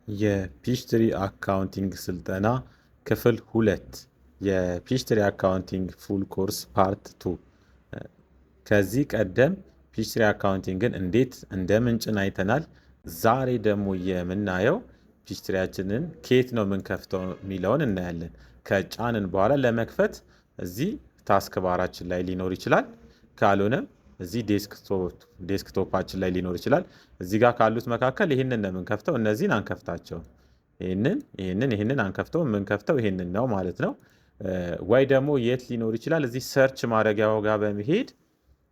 የፒችትሪ አካውንቲንግ ስልጠና ክፍል 2 የፒችትሪ አካውንቲንግ ፉል ኮርስ ፓርት 2። ከዚህ ቀደም ፒችትሪ አካውንቲንግን እንዴት እንደምንጭን አይተናል። ዛሬ ደግሞ የምናየው ፒችትሪያችንን ከየት ነው የምንከፍተው የሚለውን እናያለን። ከጫንን በኋላ ለመክፈት እዚህ ታስክ ባራችን ላይ ሊኖር ይችላል። ካልሆነም እዚህ ዴስክቶፓችን ላይ ሊኖር ይችላል። እዚህ ጋር ካሉት መካከል ይህንን ነው የምንከፍተው። እነዚህን አንከፍታቸው። ይህንን አንከፍተው። የምንከፍተው ይህንን ነው ማለት ነው። ወይ ደግሞ የት ሊኖር ይችላል? እዚህ ሰርች ማድረጊያው ጋር በመሄድ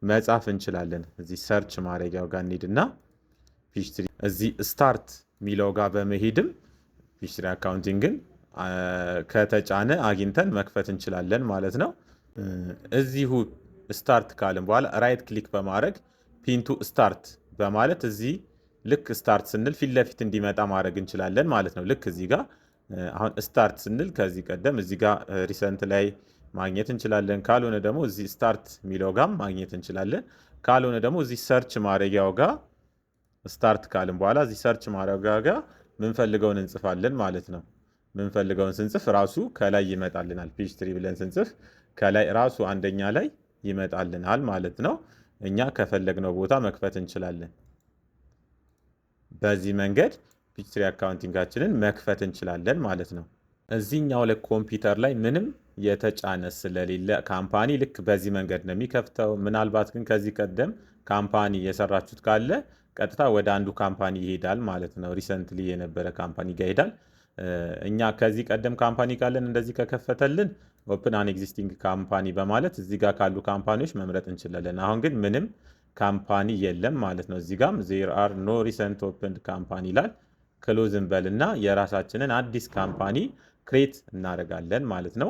መጻፍ እንችላለን። እዚህ ሰርች ማድረጊያው ጋር እንሂድና ፒችትሪ እዚህ ስታርት የሚለው ጋር በመሄድም ፒችትሪ አካውንቲንግን ከተጫነ አግኝተን መክፈት እንችላለን ማለት ነው። እዚሁ ስታርት ካልን በኋላ ራይት ክሊክ በማድረግ ፒንቱ ስታርት በማለት እዚህ ልክ ስታርት ስንል ፊት ለፊት እንዲመጣ ማድረግ እንችላለን ማለት ነው። ልክ እዚህ ጋር አሁን ስታርት ስንል ከዚህ ቀደም እዚህ ጋር ሪሰንት ላይ ማግኘት እንችላለን። ካልሆነ ደግሞ እዚህ ስታርት የሚለው ጋር ማግኘት እንችላለን። ካልሆነ ደግሞ እዚህ ሰርች ማድረጊያው ጋር ስታርት ካልን በኋላ እዚህ ሰርች ማድረጊያው ጋር ምንፈልገውን እንጽፋለን ማለት ነው። ምንፈልገውን ስንጽፍ ራሱ ከላይ ይመጣልናል። ፒችትሪ ብለን ስንጽፍ ከላይ ራሱ አንደኛ ላይ ይመጣልናል ማለት ነው። እኛ ከፈለግነው ቦታ መክፈት እንችላለን። በዚህ መንገድ ፒችትሪ አካውንቲንጋችንን መክፈት እንችላለን ማለት ነው። እዚህኛው ላይ ኮምፒውተር ላይ ምንም የተጫነ ስለሌለ ካምፓኒ ልክ በዚህ መንገድ ነው የሚከፍተው። ምናልባት ግን ከዚህ ቀደም ካምፓኒ የሰራችሁት ካለ ቀጥታ ወደ አንዱ ካምፓኒ ይሄዳል ማለት ነው። ሪሰንትሊ የነበረ ካምፓኒ ጋር ይሄዳል። እኛ ከዚህ ቀደም ካምፓኒ ካለን እንደዚህ ከከፈተልን ኦፕን አን ኤግዚስቲንግ ካምፓኒ በማለት እዚህ ጋር ካሉ ካምፓኒዎች መምረጥ እንችላለን። አሁን ግን ምንም ካምፓኒ የለም ማለት ነው። እዚህ ጋም ዜር አር ኖ ሪሰንት ኦፕን ካምፓኒ ይላል። ክሎዝ እንበልና የራሳችንን አዲስ ካምፓኒ ክሬት እናደርጋለን ማለት ነው።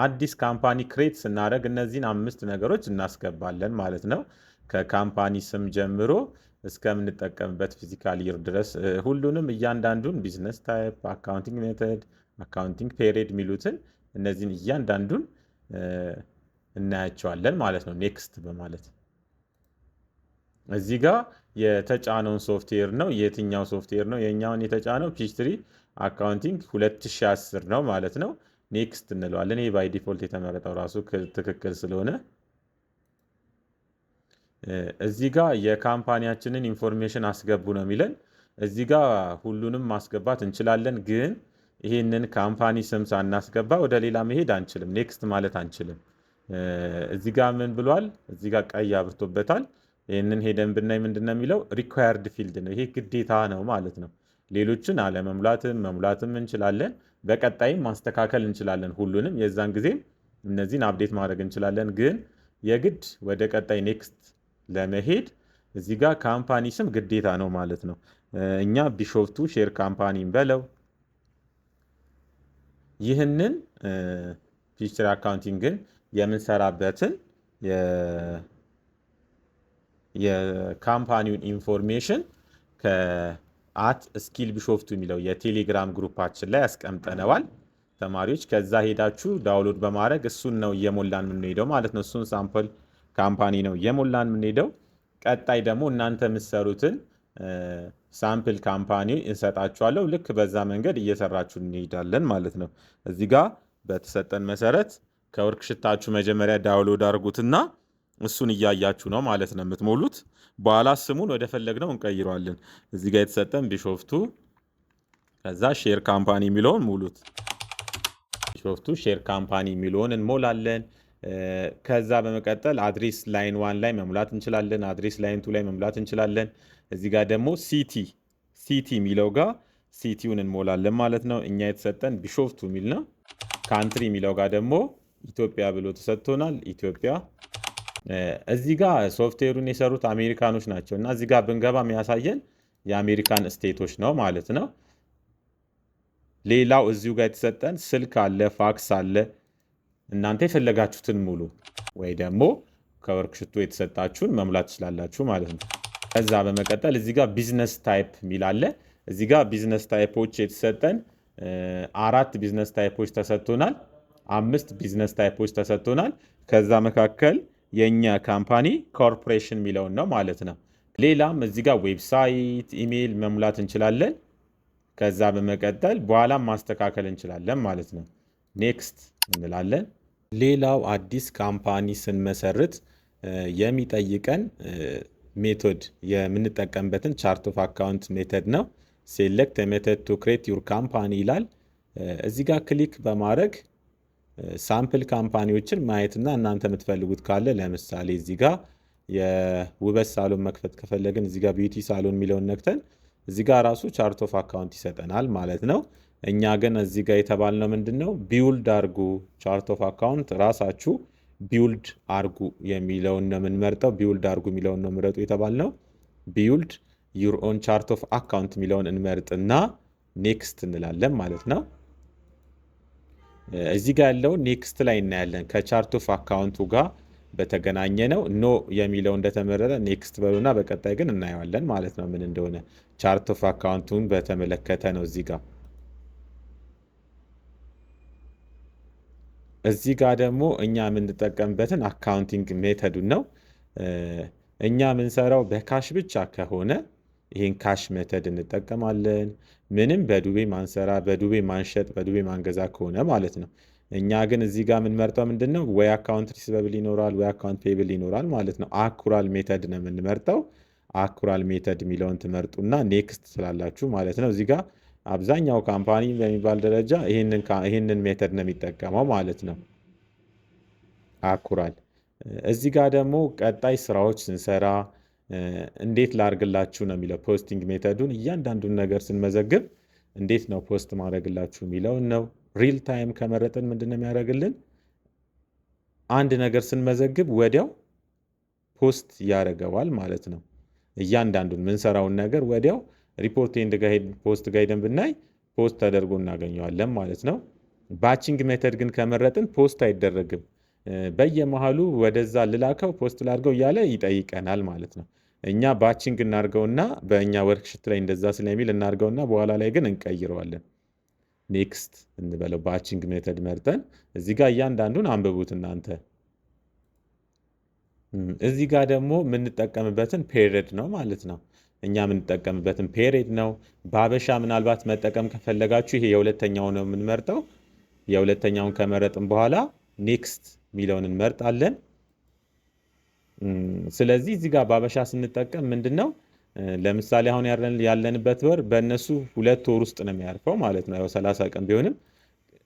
አዲስ ካምፓኒ ክሬት ስናደርግ እነዚህን 5 ነገሮች እናስገባለን ማለት ነው። ከካምፓኒ ስም ጀምሮ እስከምንጠቀምበት ፊዚካል ይር ድረስ ሁሉንም እያንዳንዱን ቢዝነስ ታይፕ፣ አካውንቲንግ ሜተድ፣ አካውንቲንግ ፔሪድ የሚሉትን እነዚህን እያንዳንዱን እናያቸዋለን ማለት ነው። ኔክስት በማለት እዚህ ጋር የተጫነውን ሶፍትዌር ነው። የትኛው ሶፍትዌር ነው? የኛውን የተጫነው ፒችትሪ አካውንቲንግ 2010 ነው ማለት ነው። ኔክስት እንለዋለን። ይህ ባይ ዲፎልት የተመረጠው ራሱ ትክክል ስለሆነ እዚህ ጋር የካምፓኒያችንን ኢንፎርሜሽን አስገቡ ነው የሚለን። እዚህ ጋር ሁሉንም ማስገባት እንችላለን፣ ግን ይህንን ካምፓኒ ስም ሳናስገባ ወደ ሌላ መሄድ አንችልም። ኔክስት ማለት አንችልም። እዚህ ጋር ምን ብሏል? እዚህ ጋር ቀይ አብርቶበታል። ይህንን ሄደን ብናይ ምንድን ነው የሚለው? ሪኳየርድ ፊልድ ነው። ይሄ ግዴታ ነው ማለት ነው። ሌሎችን አለመሙላትም መሙላትም እንችላለን። በቀጣይም ማስተካከል እንችላለን ሁሉንም። የዛን ጊዜም እነዚህን አፕዴት ማድረግ እንችላለን። ግን የግድ ወደ ቀጣይ ኔክስት ለመሄድ እዚህ ጋር ካምፓኒ ስም ግዴታ ነው ማለት ነው። እኛ ቢሾፍቱ ሼር ካምፓኒ በለው። ይህንን ፒችትሪ አካውንቲንግን የምንሰራበትን የካምፓኒውን ኢንፎርሜሽን ከአት ስኪል ቢሾፍቱ የሚለው የቴሌግራም ግሩፓችን ላይ ያስቀምጠነዋል። ተማሪዎች ከዛ ሄዳችሁ ዳውንሎድ በማድረግ እሱን ነው እየሞላን የምንሄደው ማለት ነው። እሱን ሳምፕል ካምፓኒ ነው እየሞላን የምንሄደው። ቀጣይ ደግሞ እናንተ የምትሰሩትን ሳምፕል ካምፓኒ እንሰጣችኋለሁ። ልክ በዛ መንገድ እየሰራችሁ እንሄዳለን ማለት ነው። እዚህ ጋር በተሰጠን መሰረት ከወርክሽታችሁ መጀመሪያ ዳውንሎድ አድርጉትና እሱን እያያችሁ ነው ማለት ነው የምትሞሉት። በኋላ ስሙን ወደ ፈለግነው እንቀይረዋለን። እዚህ ጋር የተሰጠን ቢሾፍቱ ከዛ ሼር ካምፓኒ የሚለውን ሙሉት። ቢሾፍቱ ሼር ካምፓኒ የሚለውን እንሞላለን። ከዛ በመቀጠል አድሬስ ላይን 1 ላይ መሙላት እንችላለን። አድሬስ ላይን 2 ላይ መሙላት እንችላለን። እዚህ ጋር ደግሞ ሲቲ የሚለው ጋር ሲቲውን እንሞላለን ማለት ነው። እኛ የተሰጠን ቢሾፍቱ የሚል ነው። ካንትሪ የሚለው ጋር ደግሞ ኢትዮጵያ ብሎ ተሰጥቶናል። ኢትዮጵያ። እዚህ ጋር ሶፍትዌሩን የሰሩት አሜሪካኖች ናቸው እና እዚህ ጋር ብንገባ የሚያሳየን የአሜሪካን ስቴቶች ነው ማለት ነው። ሌላው እዚሁ ጋር የተሰጠን ስልክ አለ፣ ፋክስ አለ። እናንተ የፈለጋችሁትን ሙሉ ወይ ደግሞ ከወርክሽቱ የተሰጣችሁን መሙላት ትችላላችሁ ማለት ነው። ከዛ በመቀጠል እዚህ ጋር ቢዝነስ ታይፕ የሚል አለ። እዚህ ጋር ቢዝነስ ታይፖች የተሰጠን 4 ቢዝነስ ታይፖች ተሰጥቶናል። 5 ቢዝነስ ታይፖች ተሰጥቶናል። ከዛ መካከል የኛ ካምፓኒ ኮርፖሬሽን የሚለውን ነው ማለት ነው። ሌላም እዚህ ጋር ዌብሳይት፣ ኢሜይል መሙላት እንችላለን። ከዛ በመቀጠል በኋላም ማስተካከል እንችላለን ማለት ነው። ኔክስት እንላለን። ሌላው አዲስ ካምፓኒ ስንመሰርት የሚጠይቀን ሜቶድ የምንጠቀምበትን ቻርት ኦፍ አካውንት ሜተድ ነው። ሴሌክት ሜተድ ቱ ክሬት ዩር ካምፓኒ ይላል። እዚህ ጋር ክሊክ በማድረግ ሳምፕል ካምፓኒዎችን ማየትና እናንተ የምትፈልጉት ካለ ለምሳሌ እዚህ ጋር የውበት ሳሎን መክፈት ከፈለግን እዚህ ጋር ቢዩቲ ሳሎን የሚለውን ነክተን እዚህ ጋር ራሱ ቻርት ኦፍ አካውንት ይሰጠናል ማለት ነው። እኛ ግን እዚህ ጋር የተባልነው ምንድን ነው? ቢውልድ አርጉ ቻርት ኦፍ አካውንት ራሳችሁ ቢውልድ አርጉ የሚለውን ነው የምንመርጠው። ቢውልድ አርጉ የሚለውን ነው ምረጡ የተባልነው። ቢውልድ ዩር ኦን ቻርት ኦፍ አካውንት የሚለውን እንመርጥና ኔክስት እንላለን ማለት ነው። እዚህ ጋር ያለውን ኔክስት ላይ እናያለን። ከቻርት ኦፍ አካውንቱ ጋር በተገናኘ ነው። ኖ የሚለው እንደተመረጠ ኔክስት በሉና በቀጣይ ግን እናየዋለን ማለት ነው ምን እንደሆነ። ቻርት ኦፍ አካውንቱን በተመለከተ ነው እዚህ ጋር። እዚህ ጋር ደግሞ እኛ የምንጠቀምበትን አካውንቲንግ ሜተዱን ነው። እኛ የምንሰራው በካሽ ብቻ ከሆነ ይህን ካሽ ሜተድ እንጠቀማለን። ምንም በዱቤ ማንሰራ፣ በዱቤ ማንሸጥ፣ በዱቤ ማንገዛ ከሆነ ማለት ነው። እኛ ግን እዚህ ጋር የምንመርጠው ምንድን ነው? ወይ አካውንት ሪሲቨብል ይኖራል ወይ አካውንት ፔብል ይኖራል ማለት ነው። አኩራል ሜተድ ነው የምንመርጠው። አኩራል ሜተድ የሚለውን ትመርጡና ኔክስት ስላላችሁ ማለት ነው። እዚህ ጋር አብዛኛው ካምፓኒ በሚባል ደረጃ ይህንን ሜተድ ነው የሚጠቀመው ማለት ነው። አኩራል። እዚህ ጋር ደግሞ ቀጣይ ስራዎች ስንሰራ እንዴት ላርግላችሁ ነው የሚለው። ፖስቲንግ ሜተዱን እያንዳንዱን ነገር ስንመዘግብ እንዴት ነው ፖስት ማድረግላችሁ የሚለውን ነው። ሪል ታይም ከመረጥን ምንድን ነው የሚያደርግልን? አንድ ነገር ስንመዘግብ ወዲያው ፖስት ያደርገዋል ማለት ነው። እያንዳንዱን ምንሰራውን ነገር ወዲያው ሪፖርት ኤንድ ፖስት ጋይደን ብናይ ፖስት ተደርጎ እናገኘዋለን ማለት ነው። ባቺንግ ሜተድ ግን ከመረጥን ፖስት አይደረግም። በየመሃሉ ወደዛ ልላከው ፖስት ላድርገው እያለ ይጠይቀናል ማለት ነው። እኛ ባቺንግ እናርገውና በእኛ ወርክሽት ላይ እንደዛ ስለሚል እናርገውና በኋላ ላይ ግን እንቀይረዋለን። ኔክስት እንበለው። ባቺንግ ሜተድ መርጠን እዚህ ጋር እያንዳንዱን አንብቡት እናንተ። እዚህ ጋር ደግሞ የምንጠቀምበትን ፔሪድ ነው ማለት ነው። እኛ የምንጠቀምበትን ፔሪድ ነው። በሀበሻ ምናልባት መጠቀም ከፈለጋችሁ ይሄ የሁለተኛው ነው የምንመርጠው። የሁለተኛውን ከመረጥን በኋላ ኔክስት የሚለውን እንመርጣለን። ስለዚህ እዚህ ጋር በሀበሻ ስንጠቀም ምንድን ነው? ለምሳሌ አሁን ያለንበት ወር በእነሱ 2 ወር ውስጥ ነው የሚያርፈው ማለት ነው። ያው 30 ቀን ቢሆንም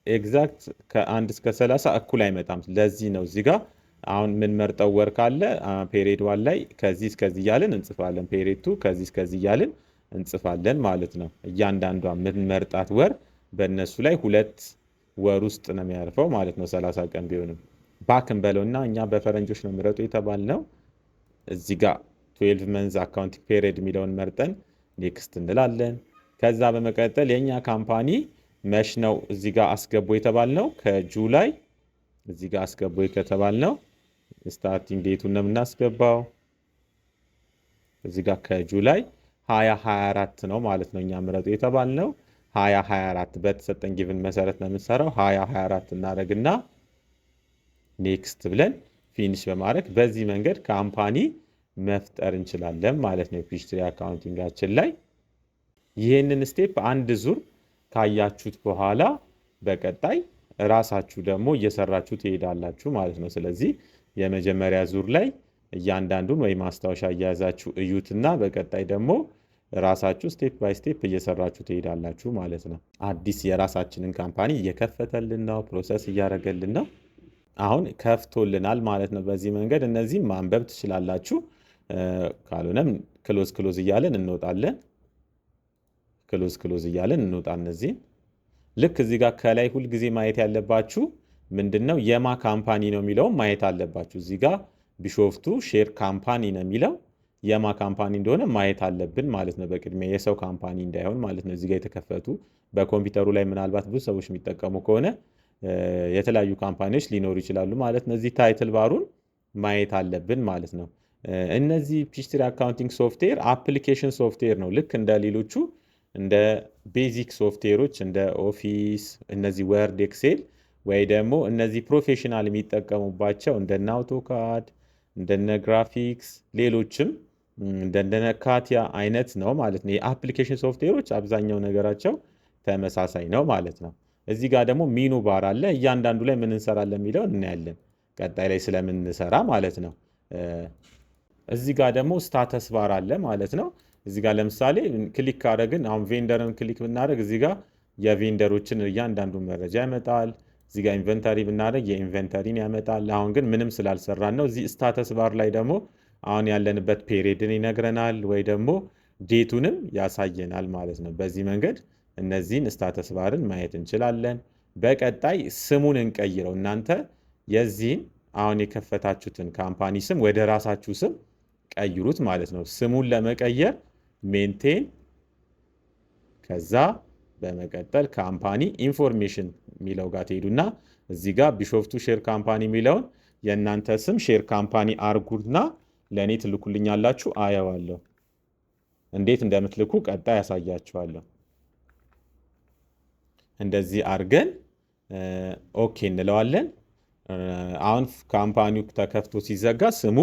ኤግዛክት ከ1 እስከ 30 እኩል አይመጣም። ለዚህ ነው እዚህ ጋር አሁን የምንመርጠው ወር ካለ ፔሪድ 1 ላይ ከዚህ እስከዚህ እያልን እንጽፋለን። ፔሪድ 2 ከዚህ እስከዚህ እያልን እንጽፋለን ማለት ነው። እያንዳንዷ የምንመርጣት ወር በእነሱ ላይ 2 ወር ውስጥ ነው የሚያርፈው ማለት ነው። 30 ቀን ቢሆንም ባክን በለውና እኛ በፈረንጆች ነው ምረጡ የተባልነው። እዚህ ጋር 12 መንዝ አካውንቲንግ ፔሪድ የሚለውን መርጠን ኔክስት እንላለን። ከዛ በመቀጠል የእኛ ካምፓኒ መች ነው እዚህ ጋር አስገቡ የተባልነው? ከጁላይ እዚህ ጋር አስገቡ ከተባልነው ስታርቲንግ ዴቱን ነው የምናስገባው። እዚህ ጋር ከጁላይ 2024 ነው ማለት ነው እኛ ምረጡ የተባልነው። 2024 በተሰጠን ጊቭን መሰረት ነው የምንሰራው። 2024 እናደርግና ኔክስት ብለን ፊኒሽ በማድረግ በዚህ መንገድ ካምፓኒ መፍጠር እንችላለን ማለት ነው ፒችትሪ አካውንቲንጋችን ላይ። ይህንን ስቴፕ አንድ ዙር ካያችሁት በኋላ በቀጣይ ራሳችሁ ደግሞ እየሰራችሁ ትሄዳላችሁ ማለት ነው። ስለዚህ የመጀመሪያ ዙር ላይ እያንዳንዱን ወይ ማስታወሻ እያያዛችሁ እዩትና በቀጣይ ደግሞ ራሳችሁ ስቴፕ ባይ ስቴፕ እየሰራችሁ ትሄዳላችሁ ማለት ነው። አዲስ የራሳችንን ካምፓኒ እየከፈተልን ነው፣ ፕሮሰስ እያደረገልን ነው። አሁን ከፍቶልናል ማለት ነው። በዚህ መንገድ እነዚህም ማንበብ ትችላላችሁ። ካልሆነም ክሎዝ እያለን እንወጣለን። ክሎዝ እያለን እንወጣ። እነዚህ ልክ እዚህ ጋር ከላይ ሁልጊዜ ማየት ያለባችሁ ምንድን ነው? የማ ካምፓኒ ነው የሚለውም ማየት አለባችሁ። እዚህ ጋር ቢሾፍቱ ሼር ካምፓኒ ነው የሚለው የማ ካምፓኒ እንደሆነ ማየት አለብን ማለት ነው። በቅድሚያ የሰው ካምፓኒ እንዳይሆን ማለት ነው። እዚህ ጋር የተከፈቱ በኮምፒውተሩ ላይ ምናልባት ብዙ ሰዎች የሚጠቀሙ ከሆነ የተለያዩ ካምፓኒዎች ሊኖሩ ይችላሉ ማለት ነው። እዚህ ታይትል ባሩን ማየት አለብን ማለት ነው። እነዚህ ፒችትሪ አካውንቲንግ ሶፍትዌር አፕሊኬሽን ሶፍትዌር ነው። ልክ እንደ ሌሎቹ እንደ ቤዚክ ሶፍትዌሮች እንደ ኦፊስ፣ እነዚህ ወርድ፣ ኤክሴል ወይ ደግሞ እነዚህ ፕሮፌሽናል የሚጠቀሙባቸው እንደነ አውቶካድ እንደነ ግራፊክስ ሌሎችም እንደነ ካቲያ አይነት ነው ማለት ነው። የአፕሊኬሽን ሶፍትዌሮች አብዛኛው ነገራቸው ተመሳሳይ ነው ማለት ነው። እዚህ ጋር ደግሞ ሚኑ ባር አለ። እያንዳንዱ ላይ ምን እንሰራለን የሚለው እናያለን ቀጣይ ላይ ስለምንሰራ ማለት ነው። እዚህ ጋር ደግሞ ስታተስ ባር አለ ማለት ነው። እዚህ ጋር ለምሳሌ ክሊክ ካደረግን አሁን ቬንደርን ክሊክ ብናደረግ እዚህ ጋር የቬንደሮችን እያንዳንዱን መረጃ ያመጣል። እዚህ ጋር ኢንቨንተሪ ብናደረግ የኢንቨንተሪን ያመጣል። አሁን ግን ምንም ስላልሰራን ነው። እዚህ ስታተስ ባር ላይ ደግሞ አሁን ያለንበት ፔሪድን ይነግረናል ወይ ደግሞ ዴቱንም ያሳየናል ማለት ነው። በዚህ መንገድ እነዚህን ስታተስ ባርን ማየት እንችላለን። በቀጣይ ስሙን እንቀይረው። እናንተ የዚህን አሁን የከፈታችሁትን ካምፓኒ ስም ወደ ራሳችሁ ስም ቀይሩት ማለት ነው። ስሙን ለመቀየር ሜንቴን ከዛ በመቀጠል ካምፓኒ ኢንፎርሜሽን የሚለው ጋር ትሄዱና እዚህ ጋር ቢሾፍቱ ሼር ካምፓኒ የሚለውን የእናንተ ስም ሼር ካምፓኒ አርጉና ለእኔ ትልኩልኛላችሁ። አየዋለሁ። እንዴት እንደምትልኩ ቀጣይ ያሳያችኋለሁ። እንደዚህ አርገን ኦኬ እንለዋለን። አሁን ካምፓኒው ተከፍቶ ሲዘጋ ስሙ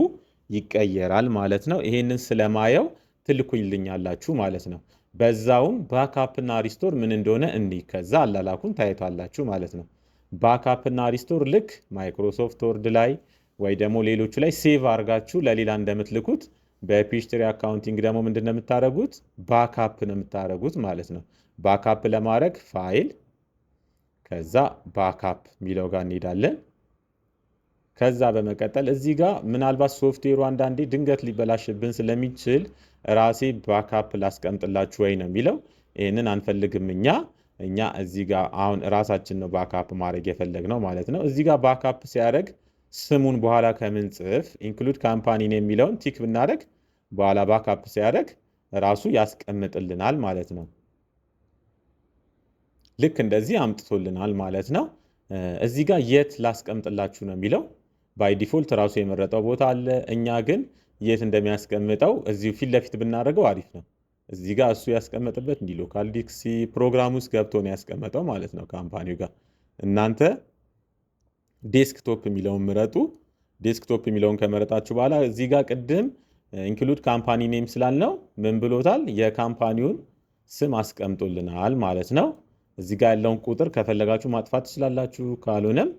ይቀየራል ማለት ነው። ይሄንን ስለማየው ትልኩልኛላችሁ ማለት ነው። በዛውም ባክአፕ እና ሪስቶር ምን እንደሆነ እንዲህ ከዛ አላላኩን ታይቷላችሁ ማለት ነው። ባክአፕ እና ሪስቶር ልክ ማይክሮሶፍት ወርድ ላይ ወይ ደግሞ ሌሎቹ ላይ ሴቭ አድርጋችሁ ለሌላ እንደምትልኩት በፒኤችትሪ አካውንቲንግ ደግሞ ምንድን ነው የምታደርጉት? ባክአፕ ነው የምታደርጉት ማለት ነው። ባክአፕ ለማድረግ ፋይል ከዛ ባክአፕ የሚለው ጋር እንሄዳለን። ከዛ በመቀጠል እዚህ ጋር ምናልባት ሶፍትዌሩ አንዳንዴ ድንገት ሊበላሽብን ስለሚችል ራሴ ባክአፕ ላስቀምጥላችሁ ወይ ነው የሚለው። ይህንን አንፈልግም እኛ እዚህ ጋር አሁን ራሳችን ነው ባክአፕ ማድረግ የፈለግነው ማለት ነው። እዚህ ጋር ባክአፕ ሲያደርግ ስሙን በኋላ ከምንጽፍ ኢንክሉድ ካምፓኒን የሚለውን ቲክ ብናደረግ በኋላ ባክአፕ ሲያደርግ ራሱ ያስቀምጥልናል ማለት ነው። ልክ እንደዚህ አምጥቶልናል ማለት ነው። እዚህ ጋር የት ላስቀምጥላችሁ ነው የሚለው። ባይ ዲፎልት ራሱ የመረጠው ቦታ አለ። እኛ ግን የት እንደሚያስቀምጠው እዚሁ ፊት ለፊት ብናደርገው አሪፍ ነው። እዚህ ጋር እሱ ያስቀመጥበት እንዲህ ሎካል ዲስክ ፕሮግራም ውስጥ ገብቶ ነው ያስቀመጠው ማለት ነው ካምፓኒው ጋር። እናንተ ዴስክቶፕ የሚለውን ምረጡ። ዴስክቶፕ የሚለውን ከመረጣችሁ በኋላ እዚህ ጋር ቅድም ኢንክሉድ ካምፓኒ ኔም ስላልነው ምን ብሎታል? የካምፓኒውን ስም አስቀምጦልናል ማለት ነው። እዚህ ጋር ያለውን ቁጥር ከፈለጋችሁ ማጥፋት ትችላላችሁ፣ ካልሆነም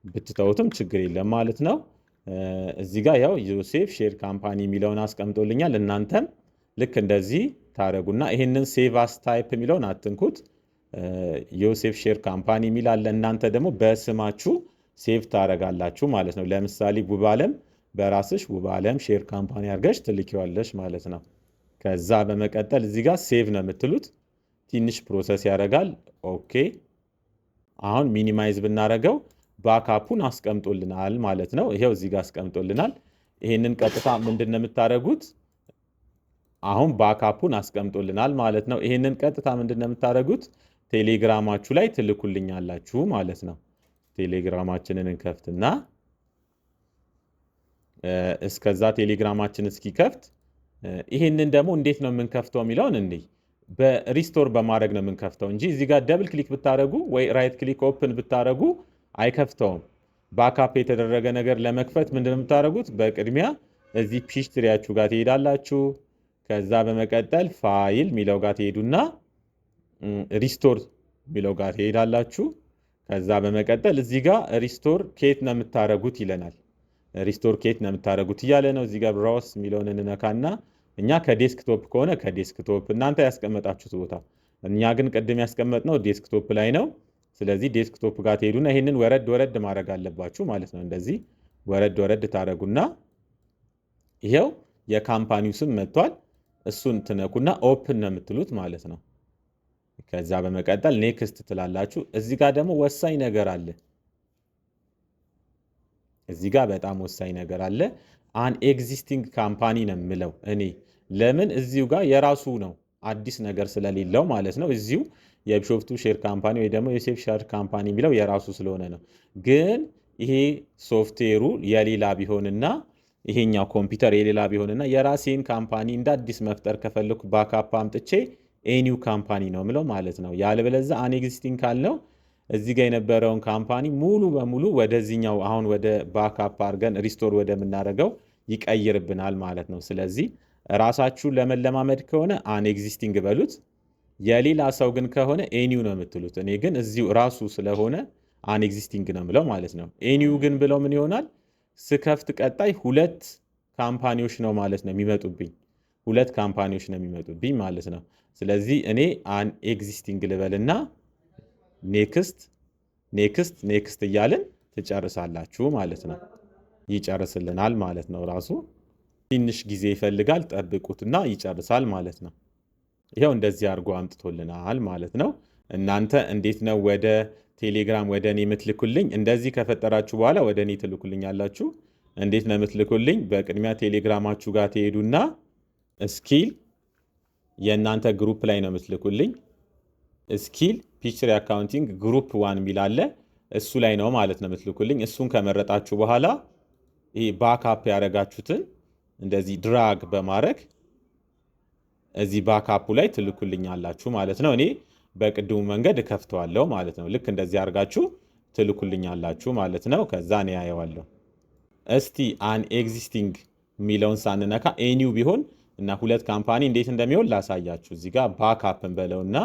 ብትተውትም ችግር የለም ማለት ነው። እዚህ ጋር ያው ዮሴፍ ሼር ካምፓኒ የሚለውን አስቀምጦልኛል። እናንተም ልክ እንደዚህ ታደረጉና ይህንን ሴቭ አስ ታይፕ የሚለውን አትንኩት። ዮሴፍ ሼር ካምፓኒ የሚል አለ። እናንተ ደግሞ በስማችሁ ሴቭ ታደረጋላችሁ ማለት ነው። ለምሳሌ ውብአለም በራስሽ ውብአለም ሼር ካምፓኒ አድርገሽ ትልኪዋለሽ ማለት ነው። ከዛ በመቀጠል እዚህ ጋር ሴቭ ነው የምትሉት። ትንሽ ፕሮሰስ ያደርጋል። ኦኬ አሁን ሚኒማይዝ ብናደረገው ባክአፑን አስቀምጦልናል ማለት ነው። ይሄው እዚህ ጋር አስቀምጦልናል። ይሄንን ቀጥታ ምንድን ነው የምታደርጉት? አሁን ባክአፑን አስቀምጦልናል ማለት ነው። ይሄንን ቀጥታ ምንድን ነው የምታደርጉት? ቴሌግራማችሁ ላይ ትልኩልኛላችሁ ማለት ነው። ቴሌግራማችንን እንከፍትና እስከዛ ቴሌግራማችን እስኪከፍት ይሄንን ደግሞ እንዴት ነው የምንከፍተው የሚለውን እንዲህ በሪስቶር በማድረግ ነው የምንከፍተው እንጂ እዚህ ጋር ደብል ክሊክ ብታደረጉ ወይ ራይት ክሊክ ኦፕን ብታደረጉ አይከፍተውም። ባክአፕ የተደረገ ነገር ለመክፈት ምንድን ነው የምታደርጉት? በቅድሚያ እዚህ ፒኤችትሪያችሁ ጋር ትሄዳላችሁ። ከዛ በመቀጠል ፋይል ሚለው ጋር ትሄዱና ሪስቶር ሚለው ጋር ትሄዳላችሁ። ከዛ በመቀጠል እዚህ ጋር ሪስቶር ኬት ነው የምታደርጉት ይለናል። ሪስቶር ኬት ነው የምታደርጉት እያለ ነው። እዚህ ጋር ብራውስ ሚለውን እንነካና እኛ ከዴስክቶፕ ከሆነ ከዴስክቶፕ እናንተ ያስቀመጣችሁት ቦታ፣ እኛ ግን ቅድም ያስቀመጥነው ዴስክቶፕ ላይ ነው። ስለዚህ ዴስክቶፕ ጋር ትሄዱና ይህንን ወረድ ወረድ ማድረግ አለባችሁ ማለት ነው። እንደዚህ ወረድ ወረድ ታደረጉና ይሄው የካምፓኒው ስም መጥቷል። እሱን ትነኩና ኦፕን ነው የምትሉት ማለት ነው። ከዛ በመቀጠል ኔክስት ትላላችሁ። እዚህ ጋር ደግሞ ወሳኝ ነገር አለ። እዚህ ጋር በጣም ወሳኝ ነገር አለ። አን ኤግዚስቲንግ ካምፓኒ ነው የምለው እኔ። ለምን? እዚሁ ጋር የራሱ ነው አዲስ ነገር ስለሌለው ማለት ነው። እዚሁ የቢሾፍቱ ሼር ካምፓኒ ወይ ደግሞ የዮሴፍ ሼር ካምፓኒ የሚለው የራሱ ስለሆነ ነው። ግን ይሄ ሶፍትዌሩ የሌላ ቢሆንና ይሄኛው ኮምፒውተር የሌላ ቢሆንና የራሴን ካምፓኒ እንደ አዲስ መፍጠር ከፈለኩ ባክአፕ አምጥቼ ኤኒው ካምፓኒ ነው ምለው ማለት ነው። ያለበለዚያ አን ኤግዚስቲንግ ካልነው እዚህ ጋር የነበረውን ካምፓኒ ሙሉ በሙሉ ወደዚህኛው አሁን ወደ ባክአፕ አድርገን ሪስቶር ወደምናደርገው ይቀይርብናል ማለት ነው። ስለዚህ ራሳችሁን ለመለማመድ ከሆነ አን ኤግዚስቲንግ በሉት። የሌላ ሰው ግን ከሆነ ኤኒው ነው የምትሉት። እኔ ግን እዚሁ ራሱ ስለሆነ አን ኤግዚስቲንግ ነው ብለው ማለት ነው። ኤኒው ግን ብለው ምን ይሆናል? ስከፍት ቀጣይ 2 ካምፓኒዎች ነው ማለት ነው የሚመጡብኝ። 2 ካምፓኒዎች ነው የሚመጡብኝ ማለት ነው። ስለዚህ እኔ አን ኤግዚስቲንግ ልበልና ኔክስት እያልን ትጨርሳላችሁ ማለት ነው። ይጨርስልናል ማለት ነው። ራሱ ትንሽ ጊዜ ይፈልጋል፣ ጠብቁትና ይጨርሳል ማለት ነው። ይኸው እንደዚህ አድርጎ አምጥቶልናል ማለት ነው። እናንተ እንዴት ነው ወደ ቴሌግራም ወደ እኔ የምትልኩልኝ? እንደዚህ ከፈጠራችሁ በኋላ ወደ እኔ ትልኩልኝ ያላችሁ። እንዴት ነው የምትልኩልኝ? በቅድሚያ ቴሌግራማችሁ ጋር ትሄዱና ስኪል የእናንተ ግሩፕ ላይ ነው የምትልኩልኝ። ስኪል ፒችትሪ አካውንቲንግ ግሩፕ 1 የሚል አለ። እሱ ላይ ነው ማለት ነው የምትልኩልኝ። እሱን ከመረጣችሁ በኋላ ይሄ ባክአፕ ያደረጋችሁትን እንደዚህ ድራግ በማድረግ እዚህ ባክአፑ ላይ ትልኩልኛላችሁ ማለት ነው። እኔ በቅድሙ መንገድ እከፍተዋለሁ ማለት ነው። ልክ እንደዚህ አድርጋችሁ ትልኩልኛላችሁ ማለት ነው። ከዛ እኔ ያየዋለሁ። እስቲ አን ኤግዚስቲንግ የሚለውን ሳንነካ ኤኒው ቢሆን እና 2 ካምፓኒ እንዴት እንደሚሆን ላሳያችሁ። እዚህ ጋር ባክአፕ እንበለውና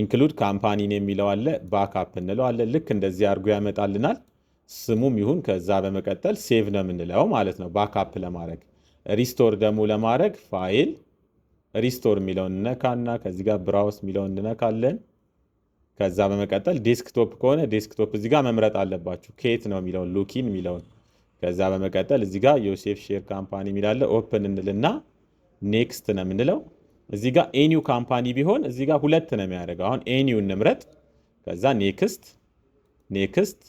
ኢንክሉድ ካምፓኒን የሚለው አለ። ባክአፕ እንለዋለን። ልክ እንደዚህ አድርጎ ያመጣልናል። ስሙም ይሁን ከዛ በመቀጠል ሴቭ ነው የምንለው ማለት ነው። ባክአፕ ለማድረግ ሪስቶር ደግሞ ለማድረግ ፋይል ሪስቶር የሚለውን እነካና ከዚህ ጋር ብራውስ የሚለውን እንነካለን። ከዛ በመቀጠል ዴስክቶፕ ከሆነ ዴስክቶፕ እዚህ ጋር መምረጥ አለባችሁ። ኬት ነው የሚለውን ሉኪን የሚለውን ከዛ በመቀጠል እዚህ ጋር ዮሴፍ ሼር ካምፓኒ የሚላለ ኦፕን እንልና ኔክስት ነው የምንለው። እዚህ ጋር ኤኒው ካምፓኒ ቢሆን እዚህ ጋር 2 ነው የሚያደርገው። አሁን ኤኒው እንምረጥ። ከዛ ኔክስት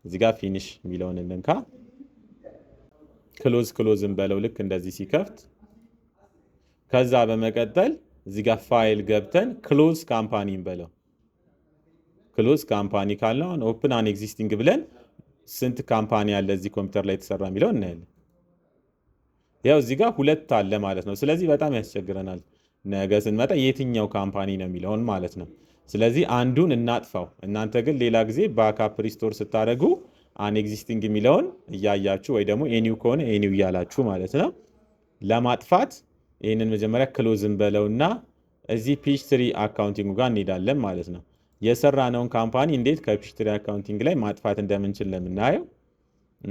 እዚህ ጋር ፊኒሽ የሚለውን እንንካ። ክሎዝ እንበለው ልክ እንደዚህ ሲከፍት። ከዛ በመቀጠል እዚህ ጋር ፋይል ገብተን ክሎዝ ካምፓኒ እንበለው። ክሎዝ ካምፓኒ ካልነው አሁን ኦፕን አን ኤግዚስቲንግ ብለን ስንት ካምፓኒ አለ እዚህ ኮምፒውተር ላይ የተሰራ የሚለው እናያለን። ያው እዚህ ጋር 2 አለ ማለት ነው። ስለዚህ በጣም ያስቸግረናል ነገ ስንመጣ የትኛው ካምፓኒ ነው የሚለውን ማለት ነው። ስለዚህ አንዱን እናጥፋው። እናንተ ግን ሌላ ጊዜ ባክአፕ ሪስቶር ስታደርጉ አን ኤግዚስቲንግ የሚለውን እያያችሁ ወይ ደግሞ ኤኒው ከሆነ ኤኒው እያላችሁ ማለት ነው። ለማጥፋት ይህንን መጀመሪያ ክሎዝ እንበለውና እዚህ ፒችትሪ አካውንቲንግ ጋር እንሄዳለን ማለት ነው። የሰራነውን ካምፓኒ እንዴት ከፒችትሪ አካውንቲንግ ላይ ማጥፋት እንደምንችል ለምናየው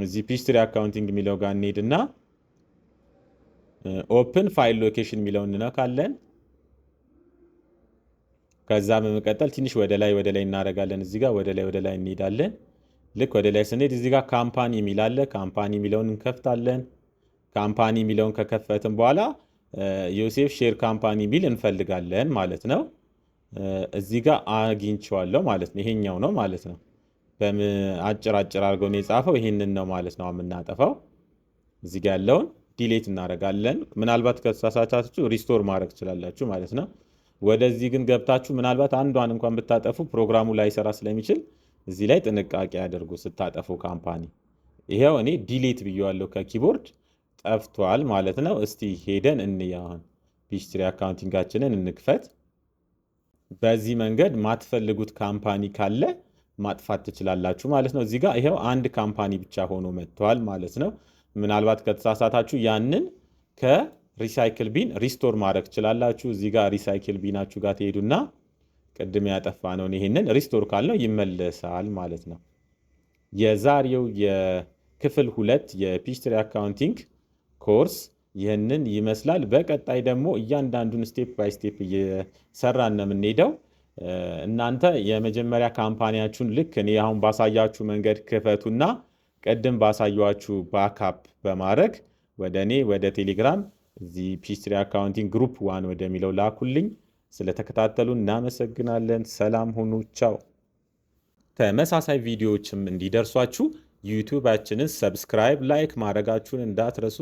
እዚህ ፒችትሪ አካውንቲንግ የሚለው ጋር እንሄድና ኦፕን ፋይል ሎኬሽን የሚለውን እንነካለን። ከዛ በመቀጠል ትንሽ ወደ ላይ እናደርጋለን። እዚህ ጋር ወደ ላይ እንሄዳለን። ልክ ወደ ላይ ስንሄድ እዚህ ጋር ካምፓኒ የሚል አለ። ካምፓኒ የሚለውን እንከፍታለን። ካምፓኒ የሚለውን ከከፈትን በኋላ ዮሴፍ ሼር ካምፓኒ የሚል እንፈልጋለን ማለት ነው። እዚህ ጋር አግኝቼዋለሁ ማለት ነው። ይሄኛው ነው ማለት ነው። አጭር አድርገው ነው የጻፈው። ይሄንን ነው ማለት ነው የምናጠፋው። እዚህ ጋር ያለውን ዲሌት እናደርጋለን። ምናልባት ከተሳሳታችሁ ሪስቶር ማድረግ ትችላላችሁ ማለት ነው። ወደዚህ ግን ገብታችሁ ምናልባት አንዷን እንኳን ብታጠፉ ፕሮግራሙ ላይሰራ ስለሚችል እዚህ ላይ ጥንቃቄ ያደርጉ ስታጠፉ ካምፓኒ። ይሄው እኔ ዲሌት ብየዋለሁ ከኪቦርድ ጠፍቷል ማለት ነው። እስቲ ሄደን እንያውን ፒችትሪ አካውንቲንጋችንን እንክፈት። በዚህ መንገድ ማትፈልጉት ካምፓኒ ካለ ማጥፋት ትችላላችሁ ማለት ነው። እዚህ ጋር ይሄው አንድ ካምፓኒ ብቻ ሆኖ መጥቷል ማለት ነው። ምናልባት ከተሳሳታችሁ ያንን ከሪሳይክል ቢን ሪስቶር ማድረግ ትችላላችሁ። እዚህ ጋር ሪሳይክል ቢናችሁ ጋር ትሄዱና ቅድም ያጠፋነውን ይሄንን ሪስቶር ካልነው ይመለሳል ማለት ነው። የዛሬው የክፍል 2 የፒችትሪ አካውንቲንግ ኮርስ ይህንን ይመስላል። በቀጣይ ደግሞ እያንዳንዱን ስቴፕ ባይ ስቴፕ እየሰራን ነው የምንሄደው። እናንተ የመጀመሪያ ካምፓኒያችሁን ልክ እኔ አሁን ባሳያችሁ መንገድ ክፈቱና ቀደም ባሳያችሁ ባክአፕ በማድረግ ወደ እኔ ወደ ቴሌግራም እዚህ ፒችትሪ አካውንቲንግ ግሩፕ 1 ወደሚለው ላኩልኝ። ስለተከታተሉ እናመሰግናለን። ሰላም ሁኑ። ቻው። ተመሳሳይ ቪዲዮዎችም እንዲደርሷችሁ ዩቲዩባችንን ሰብስክራይብ፣ ላይክ ማድረጋችሁን እንዳትረሱ።